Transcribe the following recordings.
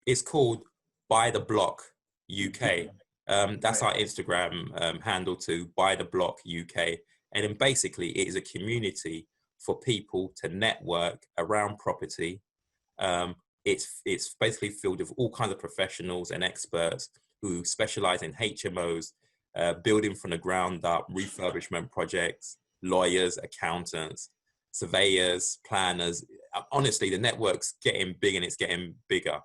it's called Buy the Block UK. That's Right. our Instagram handle too, Buy the Block UK. And then basically it is a community for people to network around property. It's basically filled with all kinds of professionals and experts who specialize in HMOs, building from the ground up, refurbishment projects, lawyers, accountants, surveyors, planners. Honestly, the network's getting big and it's getting bigger.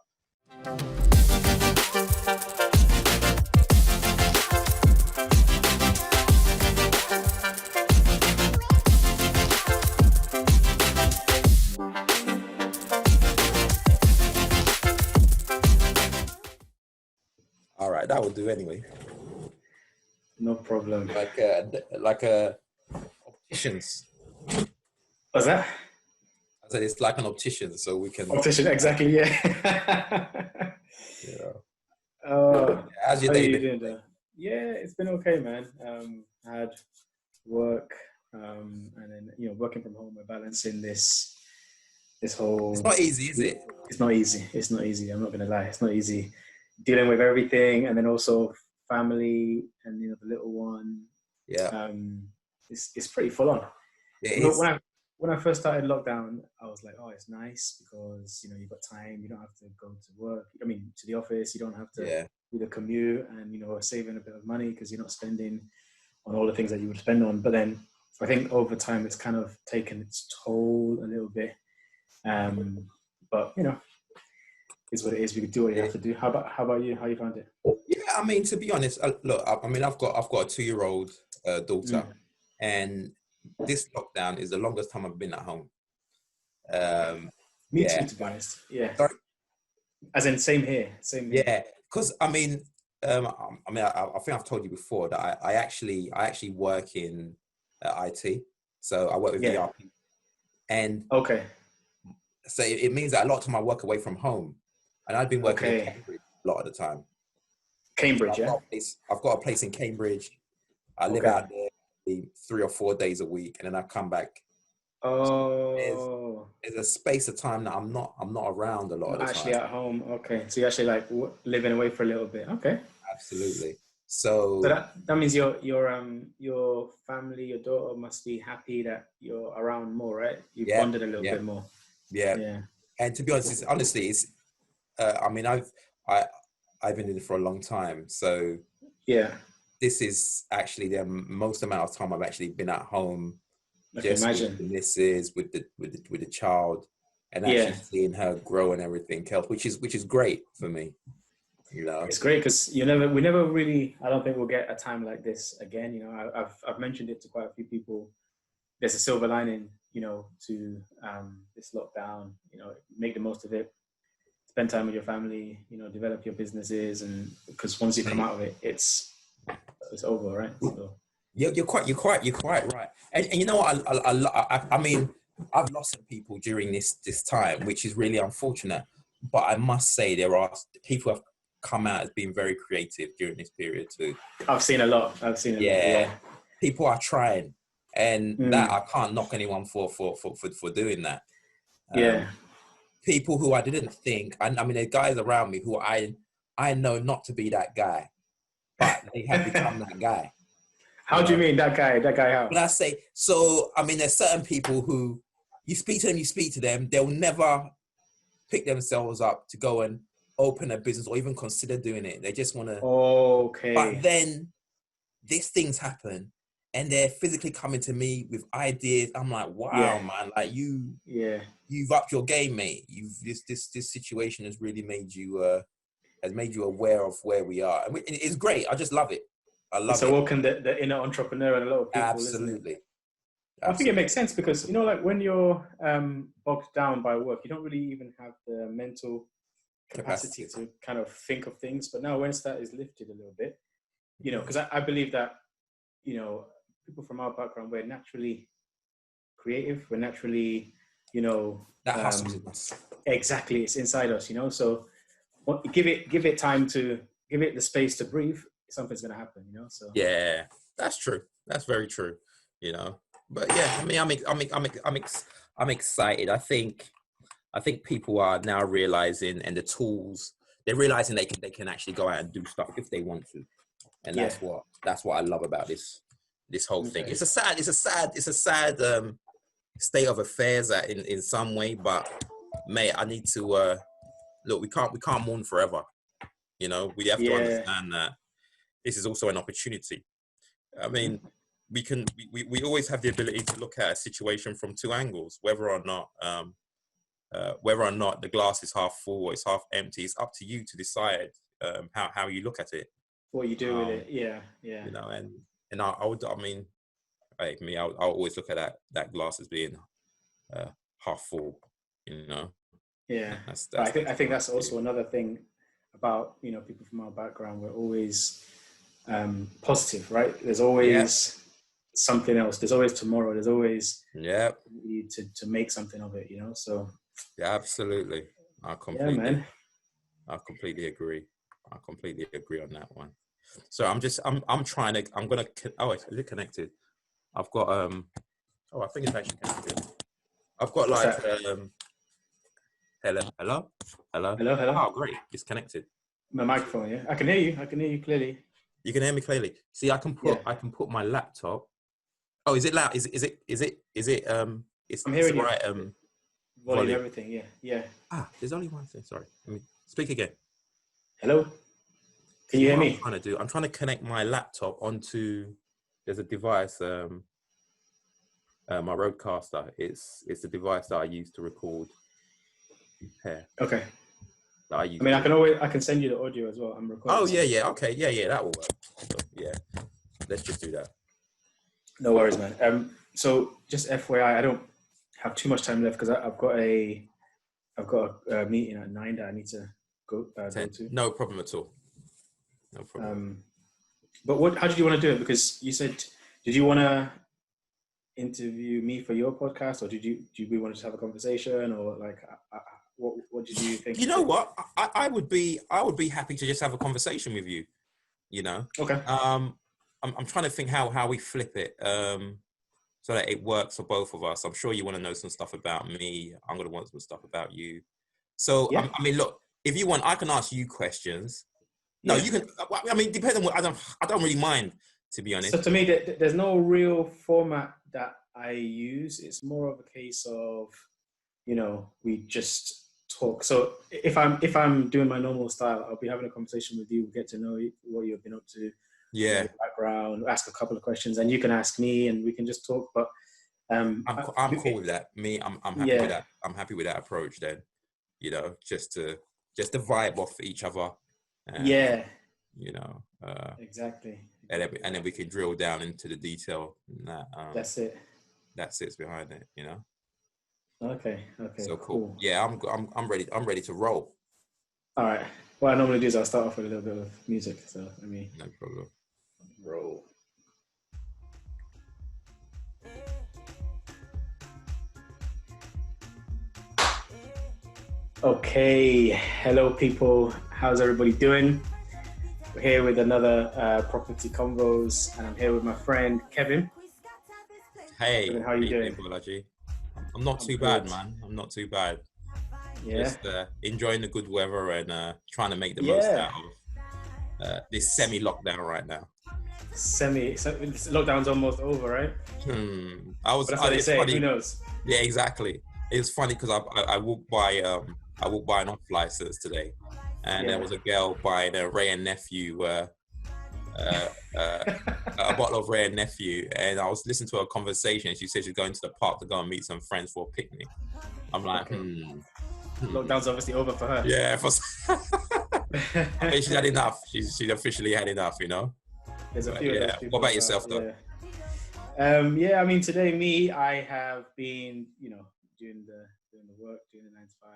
All right, that will do anyway. No problem. Like opticians. What's that? I said it's like an optician, so we can. Optician, exactly. Yeah. How's your day been? Yeah, it's been okay, man. I had work, and then working from home. We're balancing this whole. It's not easy, is it? It's not easy. It's not easy. I'm not gonna lie. It's not easy dealing with everything, and then also family, and the little one. Yeah. It's pretty full on. It is. When I first started lockdown, I was like, oh, it's nice because you've got time. You don't have to go to work. I mean, to the office. You don't have to do the commute, and saving a bit of money because you're not spending on all the things that you would spend on. But then I think over time it's kind of taken its toll a little bit. But is what it is. We can do what you have to do. How about you? How you found it? Yeah, I mean, to be honest, look, I mean, I've got a 2-year-old daughter, and this lockdown is the longest time I've been at home. Me too, to be honest. Yeah. Sorry? As in, same here. Yeah, because I think I've told you before that I actually work in IT, so I work with ERP, and okay. So it means that a lot of time I work away from home, and I've been working in Cambridge a lot of the time. Cambridge, so I've got a place in Cambridge. I live out there 3 or 4 days a week, and then I come back. Oh, there's a space of time that I'm not around a lot of the time. Actually at home. Okay, so you're actually like living away for a little bit. Okay, absolutely. So that means your family, your daughter must be happy that you're around more, right? You've bonded a little bit more. Yeah. And to be honest, I mean, I've been in it for a long time, so this is actually the most amount of time I've actually been at home, just with the missus, with the child, and actually seeing her grow and everything else, which is great for me. It's great because we never really. I don't think we'll get a time like this again. I've mentioned it to quite a few people. There's a silver lining, to this lockdown. Make the most of it. Spend time with your family. Develop your businesses, and because once you come out of it, it's over, right? So. You're quite right. And you know what? I mean, I've lost some people during this time, which is really unfortunate. But I must say there are people who have come out as being very creative during this period too. I've seen a lot. Yeah. People are trying. And that I can't knock anyone for doing that. People who I didn't think, I mean, there are guys around me who I know not to be that guy, but they have become that guy. How do you mean that guy? That guy how? When I say, so, I mean, there's certain people who you speak to them, they'll never pick themselves up to go and open a business or even consider doing it. They just want to. Okay. But then these things happen. And they're physically coming to me with ideas. I'm like, wow, man! Like you've upped your game, mate. This situation has really made you aware of where we are. And it's great. I just love it. I love it. So welcome the inner entrepreneur and a lot of people. Absolutely. I think it makes sense because like when you're bogged down by work, you don't really even have the mental capacity to kind of think of things. But now once that is lifted a little bit, because I believe that people from our background, we're naturally creative. We're naturally, that hustles in us. Exactly, it's inside us. So give it time to give it the space to breathe. Something's gonna happen. So yeah, that's true. That's very true. But yeah, I mean, I'm excited. I think people are now realizing, and the tools they're realizing they can actually go out and do stuff if they want to, and that's what I love about this whole thing. It's a sad state of affairs in some way, but mate, I need to look. We can't mourn forever. You know, we have to understand that this is also an opportunity. I mean, we always have the ability to look at a situation from two angles, whether or not the glass is half full or it's half empty. It's up to you to decide how you look at it, what you do with it. Yeah. You know, and I mean, like me, I'll always look at that glass as being half full. You know. Yeah. I think that's also another thing about, you know, people from our background. We're always positive, right? There's always something else. There's always tomorrow. There's always to make something of it, you know. So yeah, absolutely. I completely agree. I completely agree on that one. So I'm gonna. Oh, is it connected? I've got Oh, I think it's actually connected. I've got like Hello. Oh, great! It's connected. My microphone, yeah. I can hear you clearly. You can hear me clearly. See, I can put my laptop. Oh, is it loud? Is it? It's I'm hearing right. Volume, everything. Yeah. Ah, there's only one thing. Sorry. Let me speak again. Hello. Can you hear me? I'm trying to connect my laptop onto. There's a device. My Rodecaster. It's the device that I use to record. Okay. I mean, I can send you the audio as well. I'm recording. Oh yeah. Okay, yeah, that will work. So, yeah, let's just do that. No worries, man. So just FYI, I don't have too much time left because I've got a meeting at 9 that I need to go to. No problem at all. No problem. But how did you want to do it? Because you said, did you want to interview me for your podcast, or do we want to just have a conversation, or like? What did you think? You know what? I would be happy to just have a conversation with you. You know. Okay. I'm trying to think how we flip it so that it works for both of us. I'm sure you want to know some stuff about me. I'm going to want some stuff about you. So I mean, look, if you want, I can ask you questions. No, you can. I mean, depending on what I don't really mind, to be honest. So to me, there's no real format that I use. It's more of a case of, you know, we just talk. So if I'm doing my normal style, I'll be having a conversation with you, get to know what you've been up to, your background, ask a couple of questions, and you can ask me, and we can just talk. But I'm cool with that. I'm happy with that. I'm happy with that approach. Then, you know, just to vibe off each other. You know. Exactly. And then we can drill down into the detail. That's it. That sits behind it. You know. Okay. So cool. Yeah, I'm ready. I'm ready to roll. All right. What I normally do is I'll start off with a little bit of music. So let me. No problem. Roll. Okay. Hello, people. How's everybody doing? We're here with another Property Convos, and I'm here with my friend Kevin. Hey, Kevin, how are you doing? Bolaji? I'm not too bad, man. I'm not too bad. Yeah. Just enjoying the good weather and trying to make the most out of this semi-lockdown right now. Lockdown's almost over, right? But that's what they say. Funny. Who knows? Yeah, exactly. It's funny because I walked by an off license today, and there was a girl buying a Ray and Nephew a bottle of Ray and Nephew, and I was listening to her conversation. She said she's going to the park to go and meet some friends for a picnic. I'm like, Lockdown's obviously over for her. Yeah, I mean, she's had enough. She's officially had enough, you know. There's a few of those people. What about yourself, though? I mean, today I have been, you know, doing the work, doing the 9 to 5,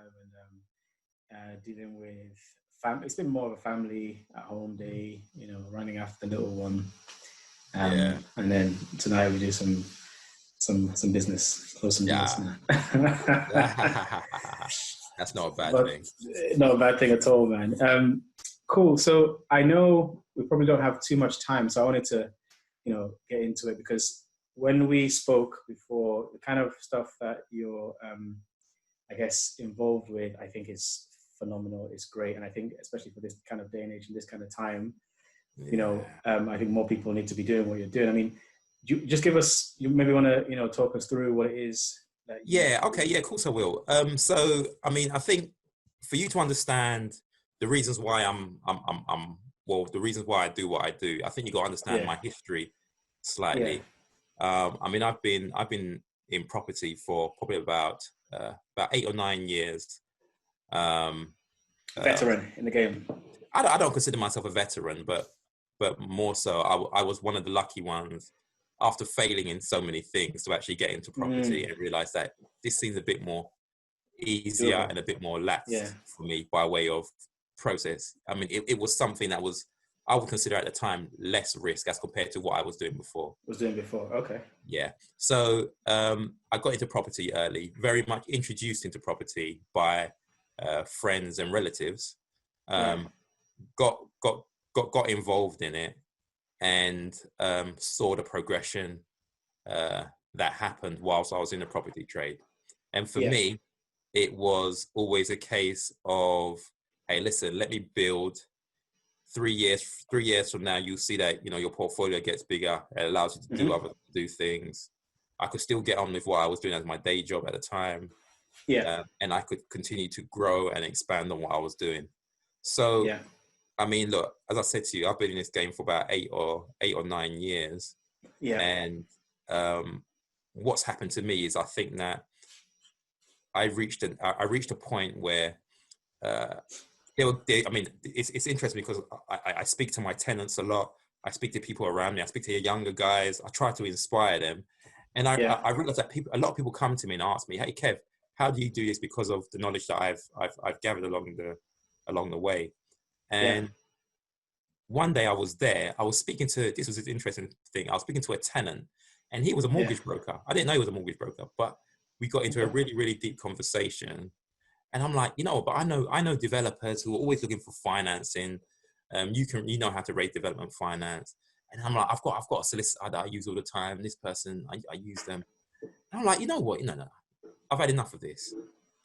and dealing with family. It's been more of a family at home day, you know, running after the little one. And then tonight we do some business, close some business. That's not a bad thing. Not a bad thing at all, man. Cool. So I know we probably don't have too much time, so I wanted to, you know, get into it because when we spoke before, the kind of stuff that you're, I guess, involved with, I think is phenomenal. It's great. And I think, especially for this kind of day and age and this kind of time, Yeah. I think more people need to be doing what you're doing. I mean, you just give us, you maybe want to, talk us through what it is that Yeah, okay, yeah, of course I will. So I mean, I think for you to understand the reasons why the reasons why I do what I do, I think you got to understand my history Yeah. slightly. I mean, I've been in property for probably about 8 or 9 years. Veteran in the game. I don't consider myself a veteran, but more so, I was one of the lucky ones after failing in so many things to actually get into property and realize that this seems a bit more easier Doable. and a bit more laxed Yeah. for me by way of process. I mean, it was something that was, I would consider at the time, less risk as compared to what I was doing before. Okay. Yeah. So I got into property early, very much introduced into property by friends and relatives. Got involved in it and saw the progression that happened whilst I was in the property trade. And for me, it was always a case of, hey, listen, let me build. 3 years from now, you'll see that your portfolio gets bigger. It allows you to do things. I could still get on with what I was doing as my day job at the time. And I could continue to grow and expand on what I was doing. So I mean, look, as I said to you, I've been in this game for about 8 or 9 years. And what's happened to me is I think that I reached a point where I mean, it's interesting because I speak to my tenants a lot. I speak to people around me. I speak to the younger guys. I try to inspire them. And I realize that a lot of people come to me and ask me, hey, Kev, how do you do this? Because of the knowledge that I've gathered along the way. And one day I was there, this was an interesting thing. I was speaking to a tenant and he was a mortgage broker. I didn't know he was a mortgage broker, but we got into a really, really deep conversation. And I'm like, but I know developers who are always looking for financing. You know how to raise development finance. And I'm like, I've got a solicitor that I use all the time. This person, I use them. And I'm like, you know what? No. I've had enough of this.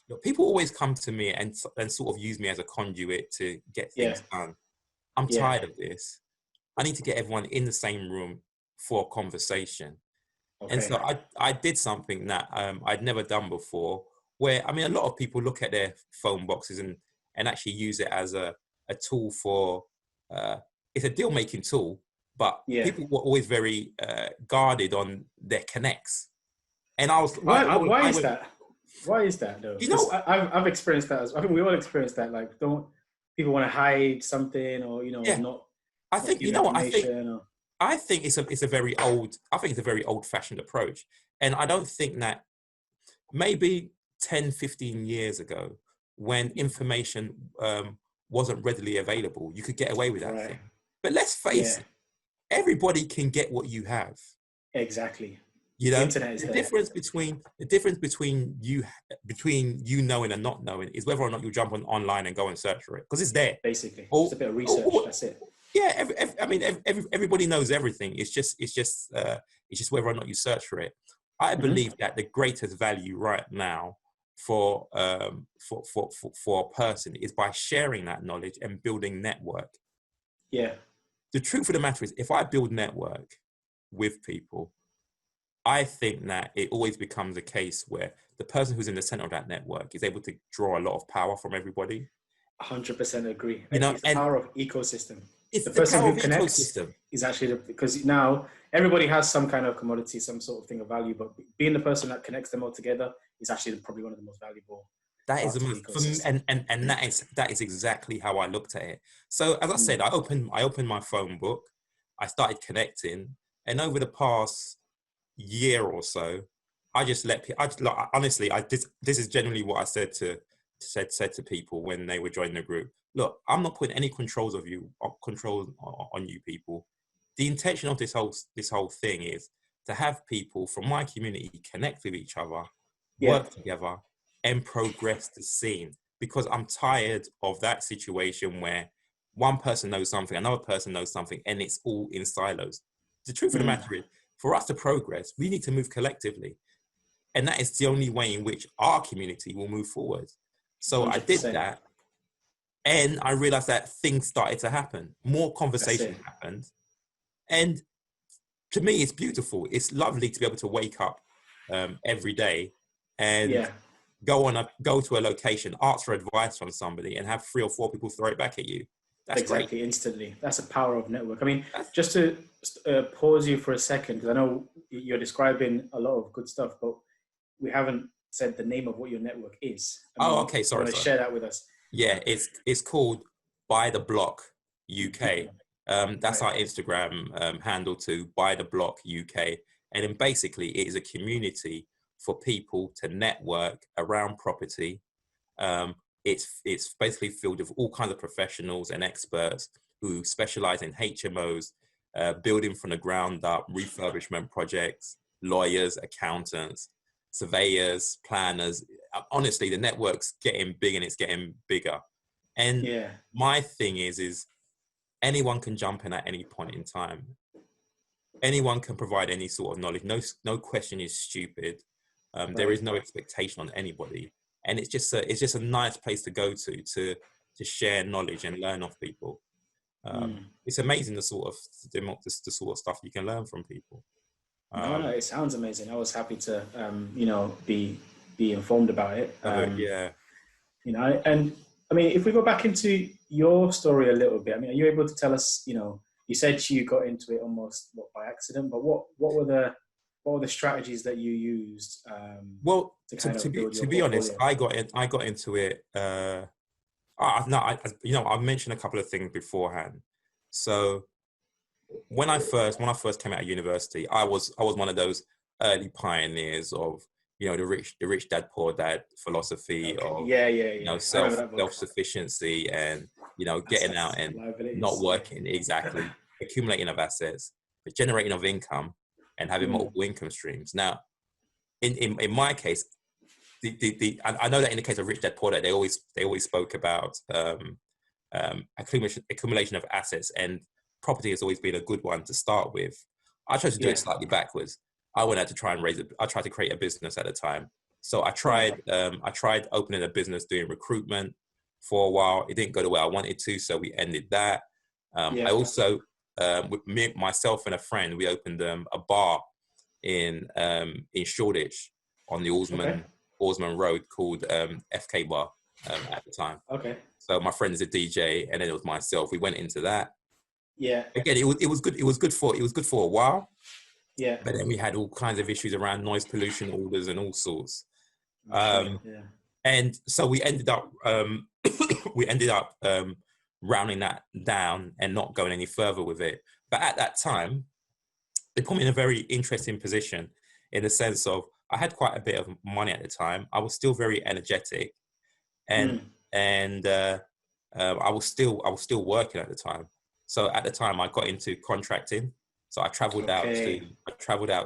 Look, people always come to me and sort of use me as a conduit to get things done. I'm tired of this. I need to get everyone in the same room for a conversation. And so I did something that I'd never done before, where, I mean, a lot of people look at their phone boxes and actually use it as a tool for, it's a deal-making tool, but people were always very guarded on their connects. And I was... Why is that? Why is that, though? I've experienced that. I think we all experienced that. Like, people want to hide something or, not... I think, I think it's a very old-fashioned approach. And I don't think that maybe 10, 15 years ago, when information wasn't readily available, you could get away with that thing. But let's face it, everybody can get what you have. Exactly. The internet is the difference between you knowing and not knowing is whether or not you jump online and go and search for it, because it's there. Basically, it's a bit of research. That's it. Yeah, everybody knows everything. It's just whether or not you search for it. I believe that the greatest value right now for a person is by sharing that knowledge and building network. Yeah. The truth of the matter is, if I build network with people, I think that it always becomes a case where the person who's in the center of that network is able to draw a lot of power from everybody. 100% agree. It's the power of ecosystem. It's the person who connects ecosystem. Is actually because now everybody has some kind of commodity, some sort of thing of value, but being the person that connects them all together is actually probably one of the most valuable. That is the most, and that is exactly how I looked at it. So as I said, I opened my phone book, I started connecting, and over the past year or so, I just let people. Honestly, this is generally what I said to people when they were joining the group. Look, I'm not putting any controls on you people. The intention of this whole thing is to have people from my community connect with each other, work together, and progress the scene. Because I'm tired of that situation where one person knows something, another person knows something, and it's all in silos. The truth of the matter is, for us to progress, we need to move collectively. And that is the only way in which our community will move forward. So 100%. I did that. And I realized that things started to happen. More conversation happened. And to me, it's beautiful. It's lovely to be able to wake up every day and go to a location, ask for advice from somebody, and have 3 or 4 people throw it back at you. That's exactly great. Instantly. That's the power of network. I mean, just to pause you for a second, because I know you're describing a lot of good stuff, but we haven't said the name of what your network is. Okay. Sorry. Want to share that with us? Yeah, it's called By the Block UK. That's our Instagram handle too, By the Block UK. And then basically it is a community for people to network around property. It's basically filled with all kinds of professionals and experts who specialize in HMOs, building from the ground up, refurbishment projects, lawyers, accountants, surveyors, planners. Honestly, the network's getting big and it's getting bigger. And my thing is anyone can jump in at any point in time. Anyone can provide any sort of knowledge. No question is stupid. There is no expectation on anybody. And it's just a nice place to go to share knowledge and learn off people. It's amazing the sort of stuff you can learn from people. No, it sounds amazing. I was happy to be informed about it. And I mean, if we go back into your story a little bit, I mean, are you able to tell us? You said you got into it almost by accident, but what were the strategies that you used? To be honest, I got into it. I've mentioned a couple of things beforehand. So when I first came out of university, I was one of those early pioneers of the rich dad poor dad philosophy of self-sufficiency and getting out and not working, exactly, accumulating of assets, but generating of income and having multiple income streams. Now, in my case, I know that in the case of rich dad poor dad, they always spoke about accumulation of assets, and property has always been a good one to start with. I tried to do it slightly backwards. I went out to try and I tried to create a business at a time. So I tried opening a business doing recruitment for a while. It didn't go the way I wanted to, so we ended that. I also, with myself and a friend, we opened a bar in Shoreditch on the Orsman Road called FK Bar at the time. Okay. So my friend is a DJ, and then it was myself. We went into that. Yeah. Again, it was good. It was good for a while. Yeah. But then we had all kinds of issues around noise pollution orders and all sorts. And so we ended up rounding that down and not going any further with it. But at that time, it put me in a very interesting position in the sense of I had quite a bit of money at the time. I was still very energetic, and I was still working at the time. So at the time, I got into contracting. So I travelled out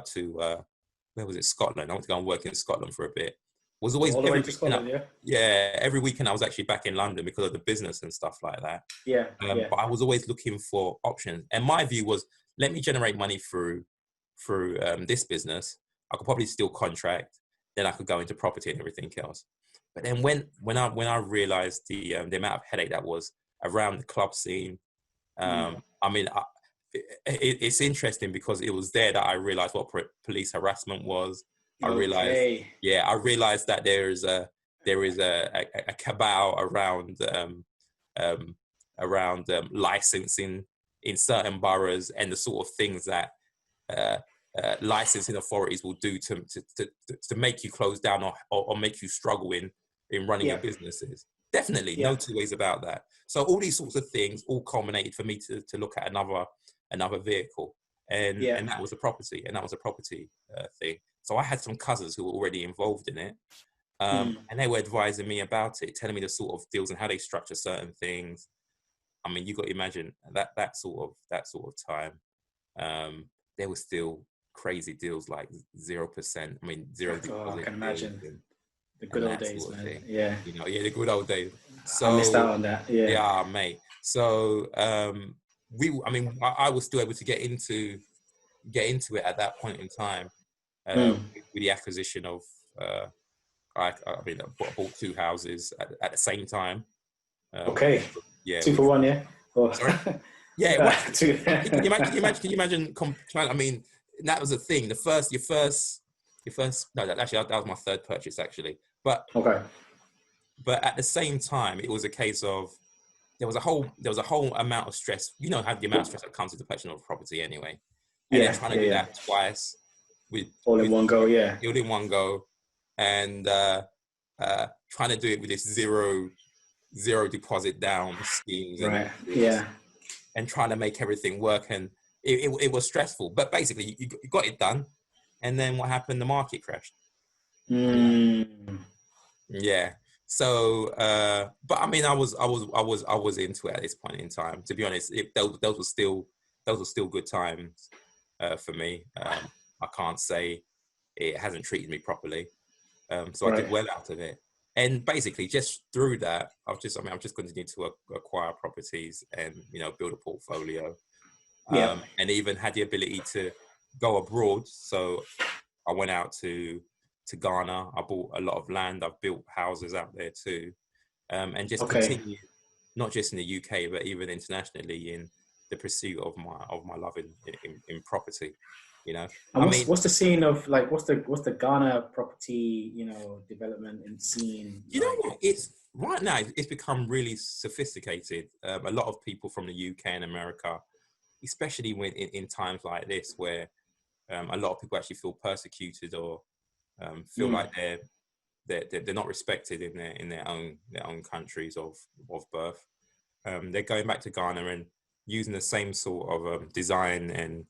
to where was it? Scotland. I went to go and work in Scotland for a bit. Was always all the way to Scotland, every weekend I was actually back in London because of the business and stuff like that. But I was always looking for options, and my view was, let me generate money through this business. I could probably still contract, then I could go into property and everything else. But then when I realised the amount of headache that was around the club scene, I mean. It's interesting because it was there that I realized what police harassment was. I realized that there is a cabal around licensing in certain boroughs and the sort of things that licensing authorities will do to make you close down or make you struggle in running your businesses. Definitely, no two ways about that. So all these sorts of things all culminated for me to look at another vehicle, and that was a property, thing. So I had some cousins who were already involved in it, and they were advising me about it, telling me the sort of deals and how they structure certain things. I mean, you got to imagine that sort of time. There were still crazy deals like 0%. I mean, zero deposit. I can imagine the good old days, man. The good old days. So I missed out on that. Yeah, mate. So I was still able to get into it at that point in time with the acquisition of I bought 2 houses at the same time, Okay. Yeah. 2 for 1, yeah? Or, Sorry? Yeah. What, two. can you imagine? I mean, that was the thing. Your first. No, that was my third purchase actually. But Okay. but at the same time, it was a case of there was a whole amount of stress. You know, how the amount of stress that comes with the purchase of a property anyway, and then Yeah, trying to yeah, do yeah. that twice All in one go, yeah. all in one go, and trying to do it with this zero deposit down schemes and all Right. this, Yeah. and trying to make everything work, and it was stressful. But basically, you got it done, and then what happened? The market crashed. Mm. Yeah. So, but I mean, I was into it at this point in time. To be honest, those were still good times for me. I can't say it hasn't treated me properly. So I did Right. well out of it. And basically, just through that, I've just continued to acquire properties and build a portfolio, Yeah. and even had the ability to go abroad. So I went out to Ghana. I bought a lot of land. I've built houses out there too, and just Okay. continue, not just in the UK, but even internationally in the pursuit of my love in property. And I what's mean, what's the scene of like what's the Ghana property development and scene you know like? what? It's right now. It's become really sophisticated. A lot of people from the UK and America, especially when in times like this, where a lot of people actually feel persecuted or feel like they're not respected in their own countries of birth. They're going back to Ghana and using the same sort of design and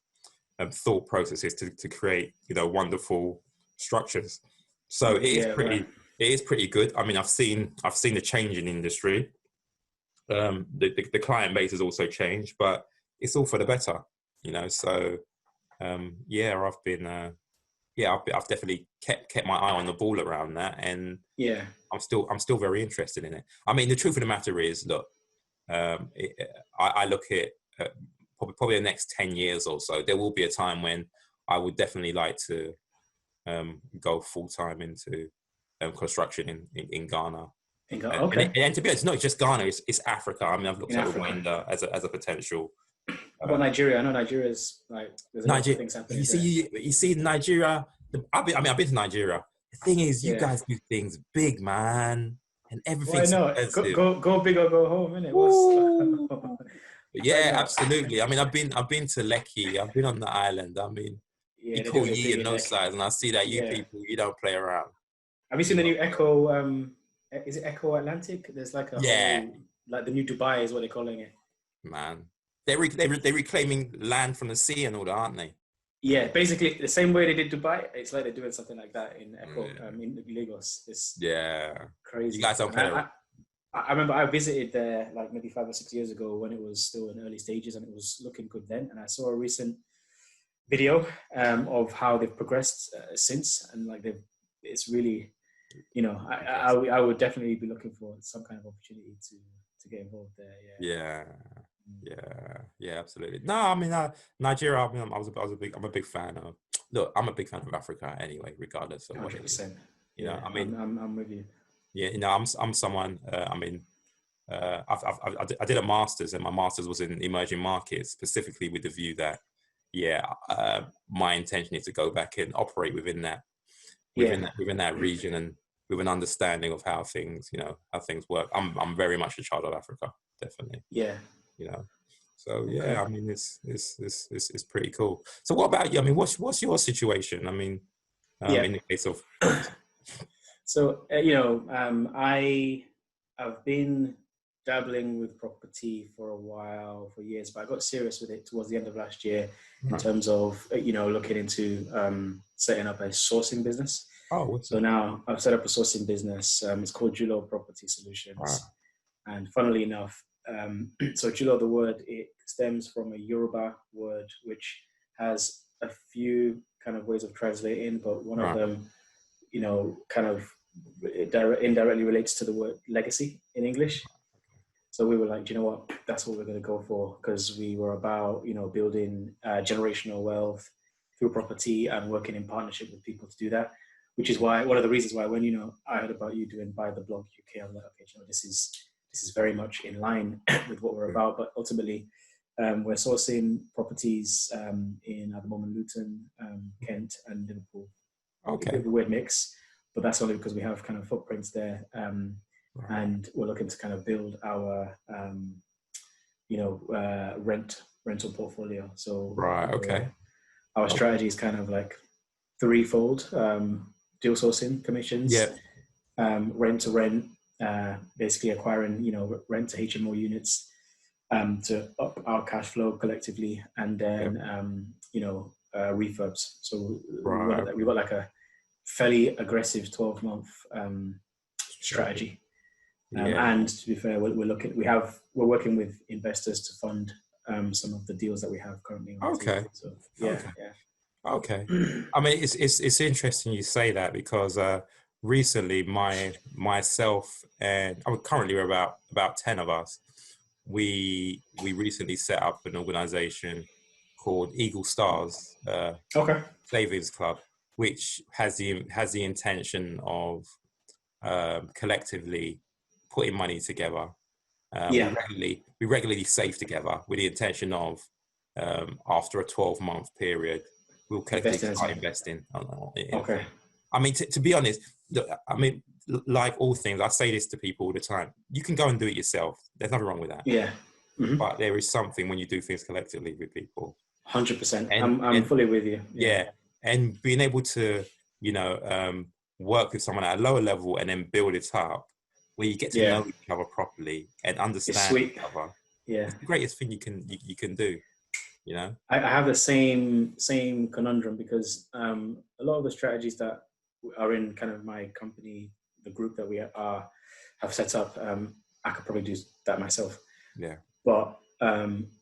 thought processes to create wonderful structures. So Yeah. Right. it is pretty good. I mean, I've seen the change in industry. The client base has also changed, but it's all for the better. So yeah, I've definitely kept my eye on the ball around that, and Yeah. I'm still very interested in it. I mean, the truth of the matter is, look, I look at probably the next 10 years or so. There will be a time when I would definitely like to go full time into construction in Ghana. Okay. And to be honest, it's not just Ghana; it's Africa. I mean, I've looked In at Africa. Rwanda as a potential. How about Nigeria? I know Nigeria's like there's a lot of Nigeria, things happening there. you see Nigeria. I've been to Nigeria. The thing is, you Yeah. guys do things big, man, and Why everything's not? expensive. Go big or go home, innit? Ooh. Why Yeah, not? absolutely. I mean, I've been to Lekki. I've been on the island. I mean, Yeah, you they're call doing it ye big and in no like size, and I see that you yeah. people, you don't play around. Have you seen the new Echo? Is it Echo Atlantic? There's like a Yeah, whole like the new Dubai is what they're calling it. man. They're reclaiming land from the sea and all that, aren't they? Yeah, basically the same way they did Dubai. It's like they're doing something like that in Echo, Yeah. in Lagos. It's Yeah. You crazy. guys don't And play around. I remember I visited there like maybe 5 or 6 years ago when it was still in early stages and it was looking good then. And I saw a recent video of how they've progressed since, and like it's really, I would definitely be looking for some kind of opportunity to get involved there. Yeah. Yeah, absolutely. No, I mean, Nigeria. I mean, I'm a big fan of. Look, I'm a big fan of Africa anyway, regardless of Yeah, what it is. 100%. Yeah, I mean, I'm with you. yeah, I'm someone. I mean, I did a master's, and my master's was in emerging markets, specifically with the view that, yeah, my intention is to go back and operate within Yeah, that region, and with an understanding of how things work. I'm very much a child of Africa, definitely. yeah. So Okay. yeah, I mean, it's pretty cool. So what about you? I mean, what's your situation? I mean, Yeah. in the case of property. So I have been dabbling with property for a while, for years, but I got serious with it towards the end of last year in terms of looking into setting up a sourcing business. Oh, so now I've set up a sourcing business. It's called Julo Property Solutions, and funnily enough, so Julo, the word, it stems from a Yoruba word which has a few kind of ways of translating, but one of them, kind of indirectly relates to the word legacy in English. So we were like, you know what, that's what we're going to go for, because we were about, building generational wealth through property and working in partnership with people to do that, which is why, one of the reasons why when, I heard about you doing Buy the Blog UK, I'm like, okay, this is this is very much in line with what we're about. But ultimately, we're sourcing properties in, at the moment, Luton, Kent, and Liverpool. Okay. A bit of a weird mix, but that's only because we have kind of footprints there, and we're looking to kind of build our, rental portfolio. So our strategy is kind of like threefold: deal sourcing, commissions, rent to rent, basically acquiring, rent to HMO units to up our cash flow collectively, and then refurbs. So we've got like a fairly aggressive 12-month strategy. And to be fair, we're working with investors to fund some of the deals that we have currently on the table. So, Okay. I mean, it's interesting you say that, because recently myself and currently we're about 10 of us. We recently set up an organization called Eagle Stars Savings Club, which has the intention of collectively putting money together. We regularly save together with the intention of, after a 12-month period, we'll collectively start investing. I mean, to be honest, I mean, like all things, I say this to people all the time: you can go and do it yourself. There's nothing wrong with that. But there is something when you do things collectively with people. 100%. I'm fully with you. And being able to, work with someone at a lower level and then build it up, where you get to know each other properly and understand each other. It's the greatest thing you can do. I have the same conundrum, because a lot of the strategies that are in kind of my company, the group that we have set up, I could probably do that myself. But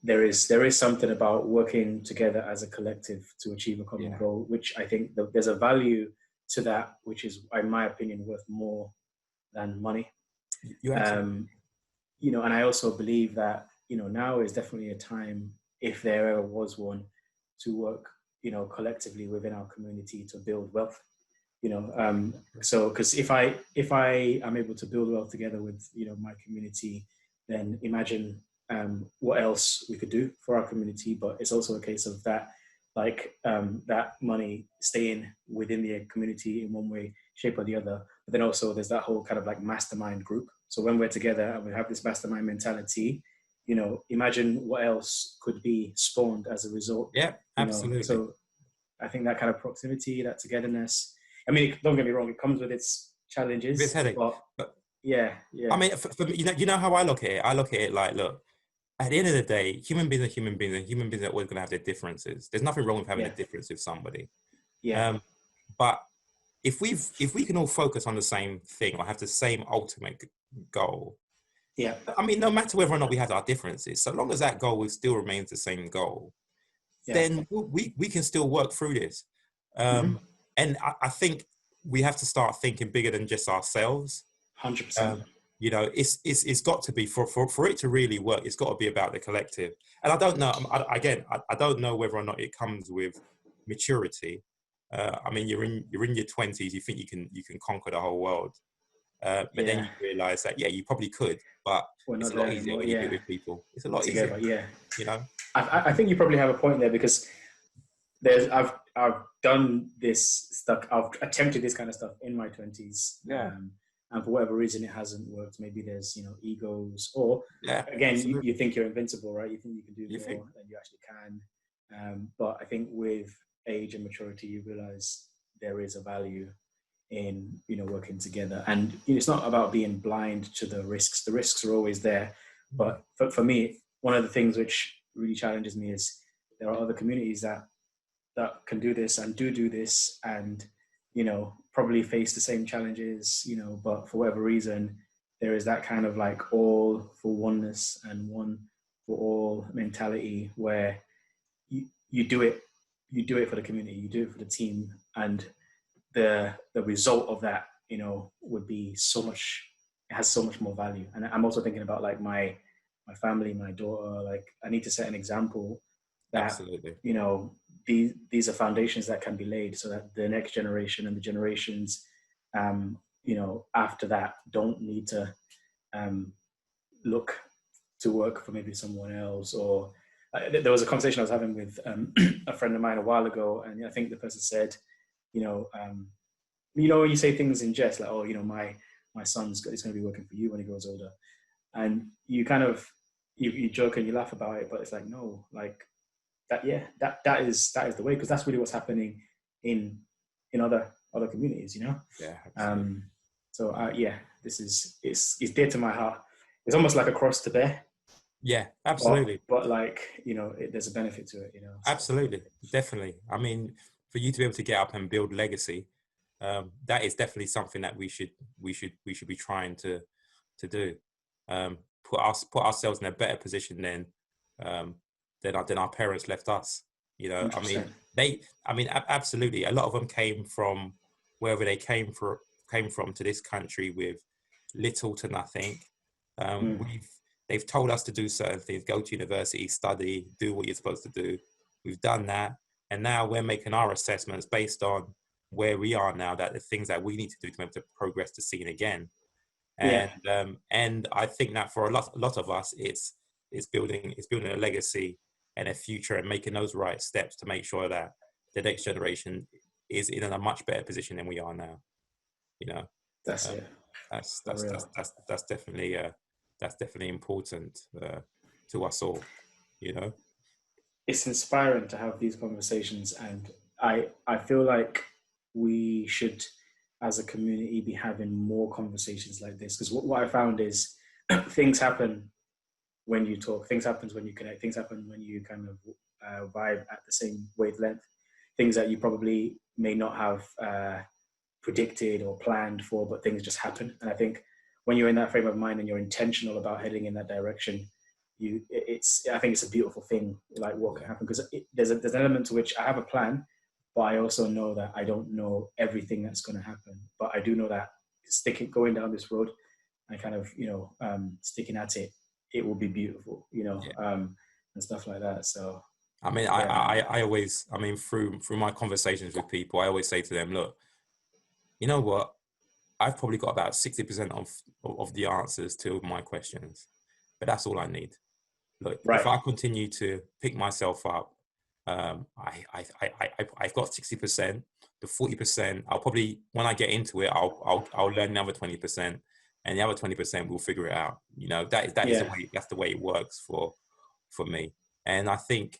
there is something about working together as a collective to achieve a common goal, which I think there's a value to that, which is, in my opinion, worth more than money. And I also believe that, now is definitely a time, if there ever was one, to work, collectively within our community to build wealth. So because if I am able to build wealth together with, my community, then imagine what else we could do for our community. But it's also a case of that, that money staying within the community in one way, shape, or the other. But then also there's that whole kind of like mastermind group. So when we're together and we have this mastermind mentality, imagine what else could be spawned as a result. Absolutely. So I think that kind of proximity, that togetherness, I mean, don't get me wrong, it comes with its challenges. It's headache. But yeah. I mean, for me, you know how I look at it? I look at it like, look, at the end of the day, human beings are human beings, and human beings are always going to have their differences. There's nothing wrong with having a difference with somebody. But if we can all focus on the same thing, or have the same ultimate goal, I mean, no matter whether or not we have our differences, so long as that goal still remains the same goal, then we can still work through this. And I think we have to start thinking bigger than just ourselves. 100%. It's got to be, for it to really work, it's got to be about the collective. And I don't know, I don't know whether or not it comes with maturity. I mean, you're in your 20s, you think you can conquer the whole world. But then you realize that, you probably could, but it's a lot easier when you do it with people. It's a lot easier. I think you probably have a point there, because I've done this stuff. I've attempted this kind of stuff in my 20s. And for whatever reason, it hasn't worked. Maybe there's, egos, or again, you think you're invincible, right? You think you can do more than you actually can. But I think with age and maturity, you realize there is a value in, working together. And it's not about being blind to the risks. The risks are always there. But for me, one of the things which really challenges me is there are other communities that can do this and do this, and probably face the same challenges, but for whatever reason, there is that kind of like all for oneness and one for all mentality, where you do it for the community, you do it for the team, and the result of that, would be so much. It has so much more value. And I'm also thinking about like my family, my daughter. Like, I need to set an example that Absolutely. These are foundations that can be laid, so that the next generation and the generations, after that, don't need to look to work for maybe someone else. Or there was a conversation I was having with a friend of mine a while ago, and I think the person said, when you say things in jest, like, oh, my son's is going to be working for you when he grows older, and you kind of you joke and you laugh about it, but it's like, no, like that, yeah, that is the way, because that's really what's happening in other communities, Yeah, absolutely. So yeah, this is it's dear to my heart. It's almost like a cross to bear. Yeah, absolutely. But like, there's a benefit to it, so. Absolutely, definitely. I mean, for you to be able to get up and build legacy, that is definitely something that we should be trying to do. Put ourselves in a better position than our parents left us. I mean, 100%. Absolutely. A lot of them came from wherever they came from to this country with little to nothing. They've told us to do certain things: go to university, study, do what you're supposed to do. We've done that, and now we're making our assessments based on where we are now, that the things that we need to do to be able to progress to scene again. And I think that for a lot of us, it's building a legacy and a future, and making those right steps to make sure that the next generation is in a much better position than we are now. That's it. That's definitely important to us all. It's inspiring to have these conversations, and I feel like we should, as a community, be having more conversations like this, because what I found is things happen when you talk, things happen when you connect, things happen when you kind of vibe at the same wavelength, things that you probably may not have predicted or planned for, but things just happen. And I think when you're in that frame of mind and you're intentional about heading in that direction, I think it's a beautiful thing, like what can happen, because there's an element to which I have a plan, but I also know that I don't know everything that's going to happen. But I do know that going down this road and kind of sticking at it, it will be beautiful, and stuff like that. So I mean, yeah. I always, through my conversations with people, I always say to them, look, you know what? I've probably got about 60% of the answers to my questions, but that's all I need. Look, if I continue to pick myself up, I've got 60%. The 40%, I'll probably, when I get into it, I'll learn the other 20%, and the other 20% we'll figure it out. That's the way it works for me. And I think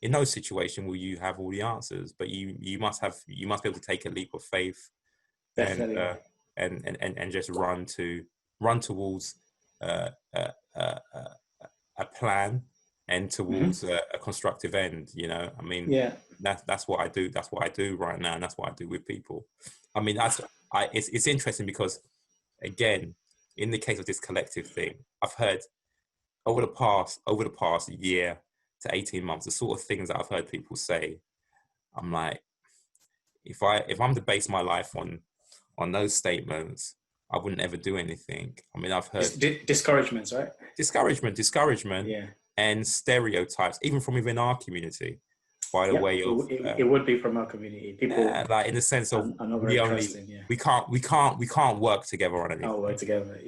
in no situation will you have all the answers, but you must be able to take a leap of faith. Definitely. And just run towards a plan and towards a constructive end. That's what I do. That's what I do right now, and that's what I do with people. It's interesting because, again, in the case of this collective thing, I've heard over the past year to 18 months, the sort of things that I've heard people say. I'm like, if I'm to base my life on those statements, I wouldn't ever do anything. I've heard discouragements, right? Discouragement, yeah, and stereotypes, even from within our community. By the way of it would be from our community. People, like in the sense of we can't work together on anything. I'll work together.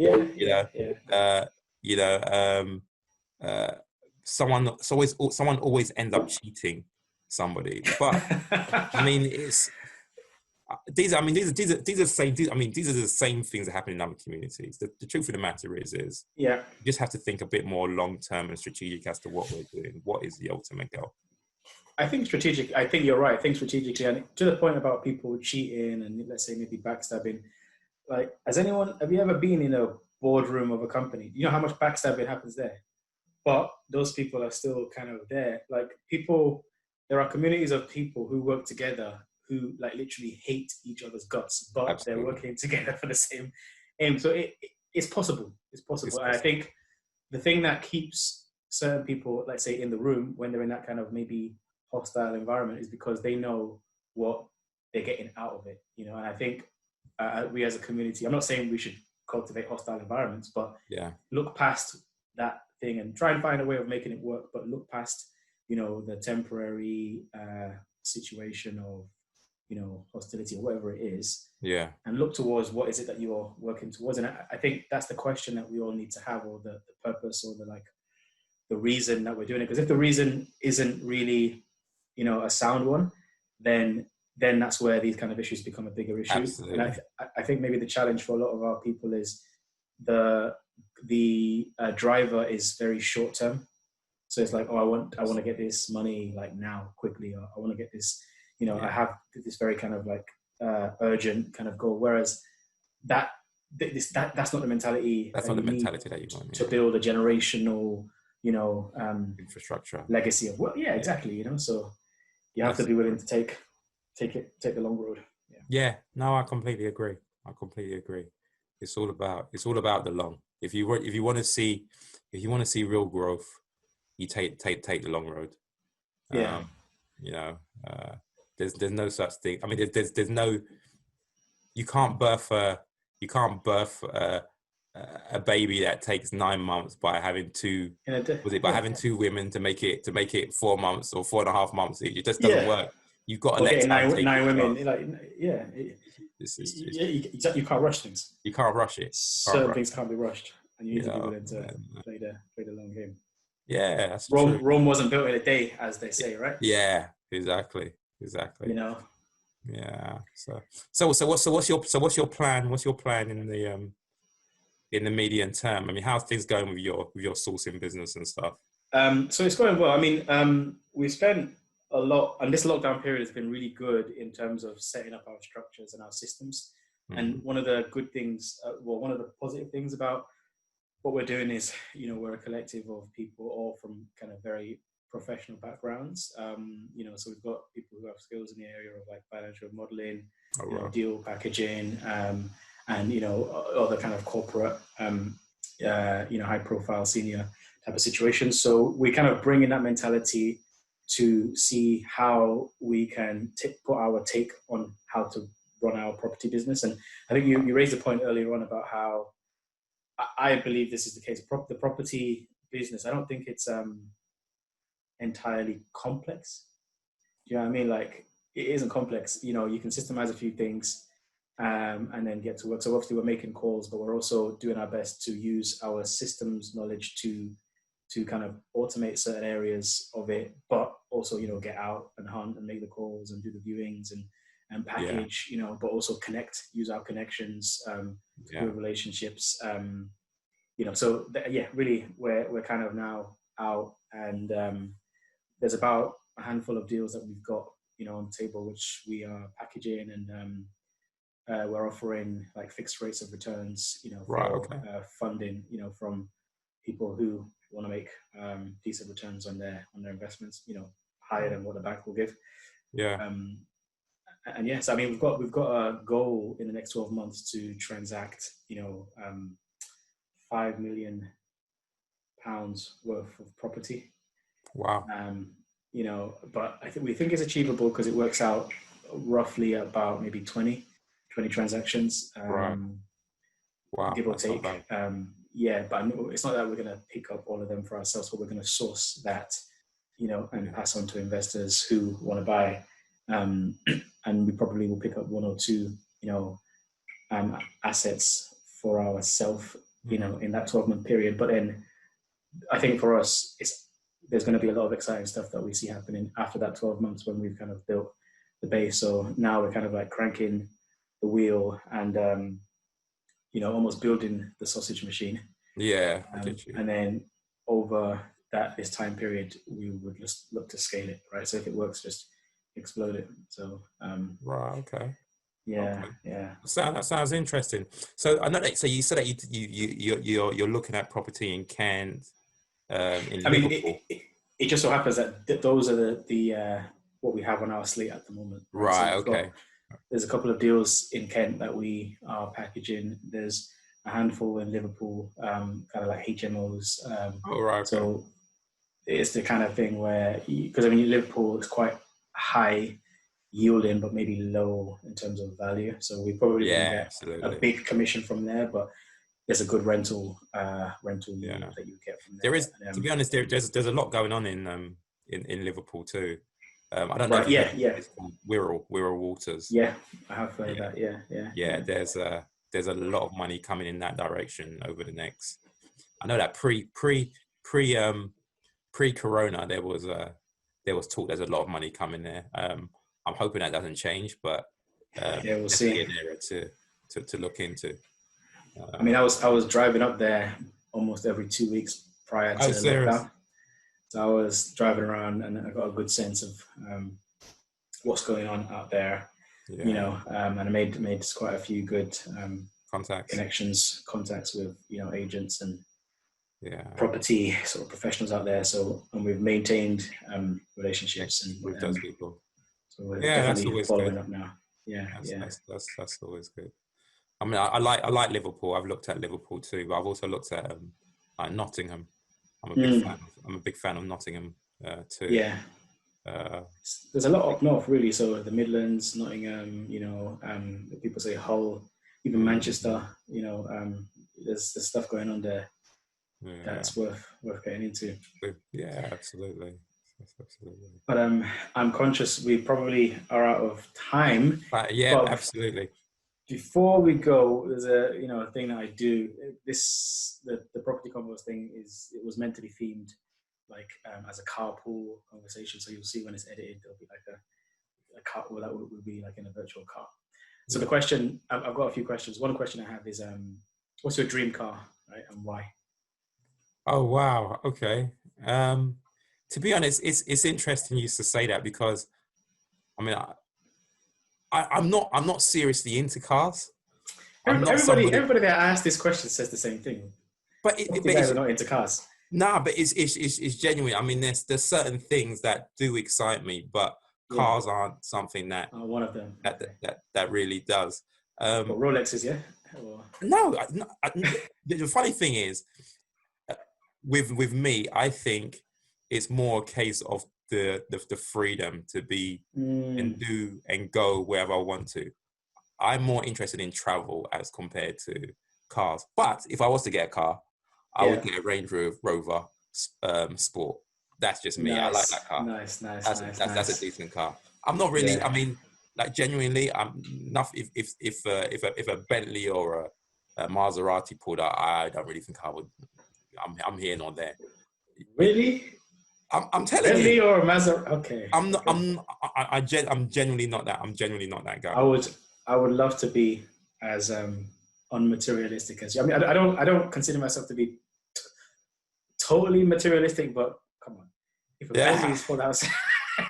Someone always ends up cheating somebody, but these are the same things that happen in other communities. The truth of the matter is you just have to think a bit more long term and strategic as to what we're doing. What is the ultimate goal? I think you're right. I think strategically, and to the point about people cheating and, let's say, maybe backstabbing. Like, have you ever been in a boardroom of a company? You know how much backstabbing happens there, but those people are still kind of there. Like, there are communities of people who work together who, like, literally hate each other's guts, but Absolutely. They're working together for the same aim. So it's possible. It's possible. And I think the thing that keeps certain people, let's say, in the room when they're in that kind of maybe hostile environment is because they know what they're getting out of it. And I think we as a community, I'm not saying we should cultivate hostile environments, but look past that thing and try and find a way of making it work, but look past, the temporary situation of, hostility or whatever it is. Yeah. And look towards what is it that you're working towards. And I think that's the question that we all need to have, or the purpose, or the reason that we're doing it. Because if the reason isn't really, a sound one, then that's where these kind of issues become a bigger issue. Absolutely. And I think maybe the challenge for a lot of our people is the driver is very short term. So it's like, oh, I want to get this money like now, quickly, or I want to get this, I have this very kind of like urgent kind of goal. Whereas that's not the mentality. That's not the mentality that you want to build a generational, infrastructure legacy of work. Yeah, exactly. So you have to be willing to take the long road. Yeah. No, I completely agree. It's all about the long. If you want to see real growth, you take the long road. Yeah. There's no such thing. I mean, there's no. You can't birth a baby that takes 9 months by having two. Having two women to make it 4 months or 4.5 months? It just doesn't work. You've got to let time take nine women. You can't rush things. You can't rush it. Certain things can't be rushed, and you need to be willing to play the long game. Yeah, that's true. Rome wasn't built in a day, as they say, right? Yeah, exactly. Yeah. So what's your plan? What's your plan in the medium term? I mean, how's things going with your sourcing business and stuff? So it's going well. I mean, we spent a lot, and this lockdown period has been really good in terms of setting up our structures and our systems. Mm-hmm. And one of the good things, one of the positive things about what we're doing is, we're a collective of people all from kind of very professional backgrounds. So we've got people who have skills in the area of like financial modeling, deal packaging, and other kind of corporate, high profile senior type of situations. So we kind of bring in that mentality to see how we can put our take on how to run our property business. And I think you raised a point earlier on about how I believe this is the case. The property business, I don't think it's entirely complex. Do you know what I mean? Like, it isn't complex. You can systemize a few things and then get to work. So obviously we're making calls, but we're also doing our best to use our systems knowledge to kind of automate certain areas of it, but also, get out and hunt and make the calls and do the viewings and package, but also use our connections, build relationships, so really we're kind of now out, and there's about a handful of deals that we've got, on the table, which we are packaging, and we're offering like fixed rates of returns, for funding, from people who want to make decent returns on their investments, higher than what the bank will give. And yes, I mean, we've got a goal in the next 12 months to transact, £5 million worth of property. Wow. But we think it's achievable because it works out roughly about maybe 20 transactions. Wow. Give or take. But it's not that we're going to pick up all of them for ourselves, but we're going to source that, and pass on to investors who want to buy. And we probably will pick up one or two, assets for ourselves, in that 12-month period. But then I think for us, there's going to be a lot of exciting stuff that we see happening after that 12 months when we've kind of built the base. So now we're kind of like cranking the wheel and, almost building the sausage machine. Yeah. I get you. And then over this time period, we would just look to scale it, right? So if it works, just explode it. So right, okay. Yeah. That sounds interesting. So I know that. So you said that you're looking at property in Kent. In Liverpool. It just so happens that those are the what we have on our slate at the moment. Right. So okay. There's a couple of deals in Kent that we are packaging. There's a handful in Liverpool, kind of like HMOs. Right. Okay. So it's the kind of thing where, because Liverpool is quite high yielding, but maybe low in terms of value. So we probably get a big commission from there, but there's a good rental yield that you get from there. There is, to be honest, there's a lot going on in Liverpool too. I don't know if yeah, yeah. it's called Wirral Waters. Yeah, I have heard that. Yeah. There's a lot of money coming in that direction over the next. I know that pre-corona there was talk there's a lot of money coming there. I'm hoping that doesn't change, but yeah, we'll see. An area to look into. I mean, I was driving up there almost every 2 weeks prior to lockdown. So I was driving around and I got a good sense of what's going on out there, you know, and I made quite a few good contacts with, you know, agents and property sort of professionals out there. So, and we've maintained relationships with those people. So we're definitely following up now. That's always good. I mean, I like Liverpool. I've looked at Liverpool too, but I've also looked at Nottingham. I'm a big fan of Nottingham too. Yeah. There's a lot up north, really. So the Midlands, Nottingham, you know, people say Hull, even Manchester. You know, there's stuff going on there that's worth getting into. Yeah, absolutely. But I'm conscious we probably are out of time. But absolutely. Before we go, there's a thing that I do. The Property Convos thing it was meant to be themed like as a carpool conversation. So you'll see when it's edited, there'll be like a car, well, that would be like in a virtual car. So the question, I've got a few questions. One question I have is, what's your dream car, right, and why? Oh wow, okay. To be honest, it's interesting you to say that because, I mean, I'm not seriously into cars. Everybody that asks this question says the same thing. But you guys are not into cars. Nah, but it's genuine. I mean, there's certain things that do excite me, but cars aren't something that. One of them. That really does. Rolexes, yeah. No. The funny thing is, with me, I think it's more a case of the freedom to be and do and go wherever I want to. I'm more interested in travel as compared to cars. But if I was to get a car, I would get a Range Rover Sport. That's just me. Nice. I like that car. Nice. That's a decent car. I'm not really. I mean, like genuinely, I'm not. If a Bentley or a Maserati pulled out, I don't really think I would. I'm here nor there. Really? I'm telling Bentley you. or a Maserati? Okay. I'm not. Okay. I'm genuinely not that. I'm genuinely not that guy. I would love to be as unmaterialistic as you. I mean, I don't consider myself to be totally materialistic, but come on, if a Bentley's pulled outside,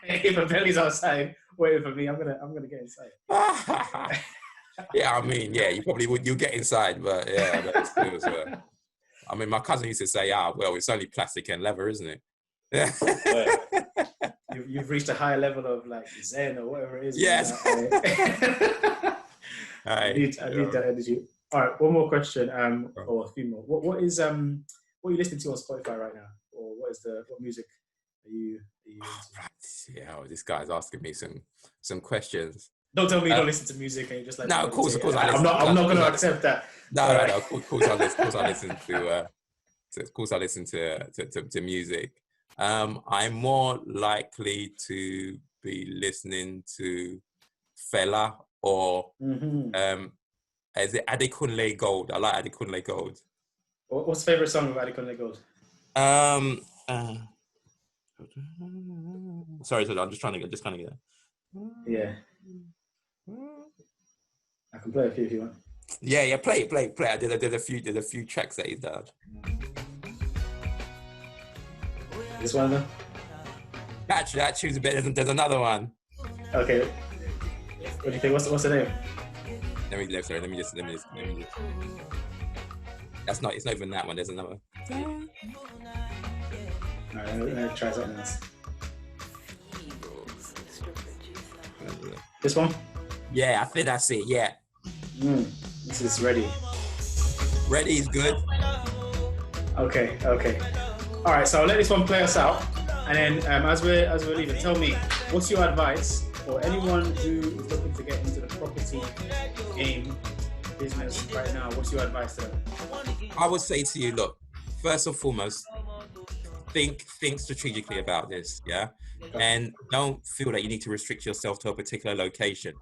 if a Bentley's outside waiting for me, I'm gonna get inside. Yeah, I mean, you probably would. You get inside, but that's cool as well. I mean, my cousin used to say, well, it's only plastic and leather, isn't it? You've reached a higher level of like Zen or whatever it is. Yes. I need that energy. All right, one more question, or a few more. What are you listening to on Spotify right now, or what music are you into? Yeah, this guy's asking me some questions. Don't tell me you don't listen to music and you just like. No, of course I listen. I'm not going to accept that. No. Of course I listen to music. I'm more likely to be listening to Fela or is it Adekunle Gold? I like Adekunle Gold. What's the favorite song of Adekunle Gold? Sorry, I'm just trying to get that. Yeah. I can play a few if you want. Yeah, play it. I did a few tracks that he's done. This one of them? That tune's a bit. There's another one. Okay. What do you think? What's the name? Let me just. It's not even that one. There's another. Alright, let me try something else. This one? Yeah, I think that's it. Yeah. This is Ready. Ready is good. Okay. All right, so I'll let this one play us out, and then as we're leaving, tell me what's your advice for anyone who is looking to get into the property game business right now? What's your advice to them? I would say to you, look, first and foremost, think strategically about this. Yeah, and don't feel that you need to restrict yourself to a particular location.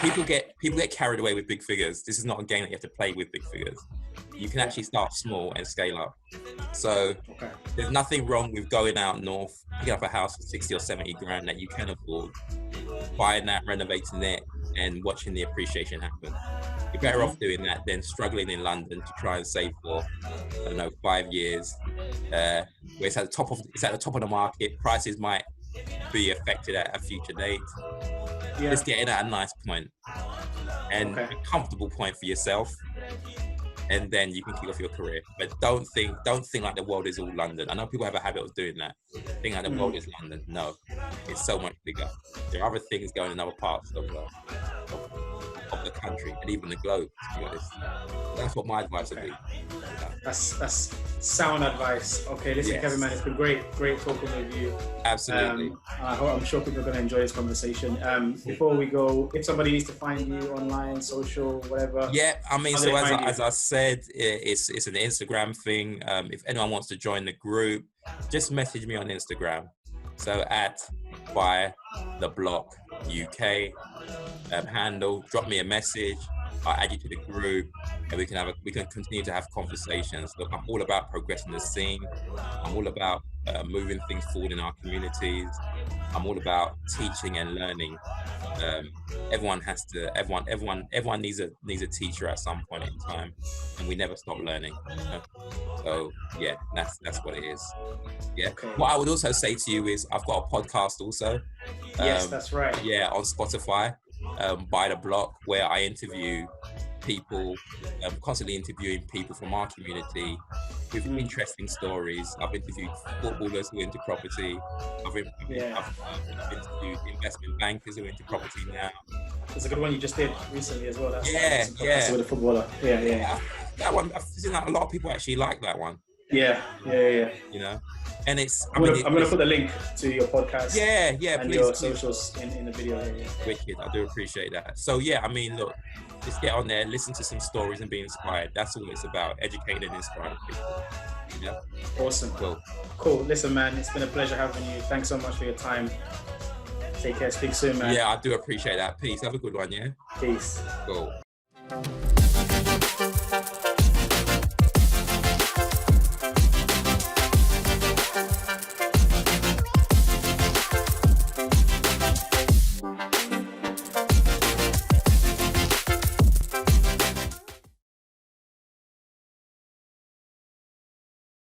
People get carried away with big figures. This is not a game that you have to play with big figures. You can actually start small and scale up. So there's nothing wrong with going out north, picking up a house for 60 or 70 grand that you can afford, buying that, renovating it, and watching the appreciation happen. You're better off doing that than struggling in London to try and save for, I don't know, 5 years, where it's at the top of the market. Prices might be affected at a future date. Just getting at a nice point and a comfortable point for yourself, and then you can kick off your career. But don't think like the world is all London. I know people have a habit of doing that. Think like the world is London. No, it's so much bigger. There are other things going in other parts of the country and even the globe, to be honest. That's what my advice would be. That's sound advice. Okay, listen, Kevin, man, it's been great talking with you. Absolutely. I'm sure people are going to enjoy this conversation. Before we go, if somebody needs to find you online, social, whatever. Yeah, I mean, so as I said, it's an Instagram thing. If anyone wants to join the group, just message me on Instagram. So at Buy the Block UK handle, drop me a message. I'll add you to the group, and we can continue to have conversations. Look, I'm all about progressing the scene. I'm all about moving things forward in our communities. I'm all about teaching and learning. Everyone needs a teacher at some point in time, and we never stop learning. So yeah, that's what it is. Yeah. Okay. What I would also say to you is I've got a podcast also. Yes, that's right. Yeah, on Spotify. By the Block, where I interview people, constantly interviewing people from our community with interesting stories. I've interviewed footballers who are into property. I've interviewed investment bankers who are into property now. There's a good one you just did recently as well. That's with a footballer. Yeah. That one, I've seen that a lot of people actually like that one. Yeah. You know, and I'm gonna put the link to your podcast. Yeah, and please, your socials in the video. Yeah. Wicked, I do appreciate that. So yeah, I mean, look, just get on there, listen to some stories, and be inspired. That's all it's about: educating and inspiring people. Yeah. Awesome. Cool. Listen, man, it's been a pleasure having you. Thanks so much for your time. Take care. Speak soon, man. Yeah, I do appreciate that. Peace. Have a good one. Yeah. Peace. Cool.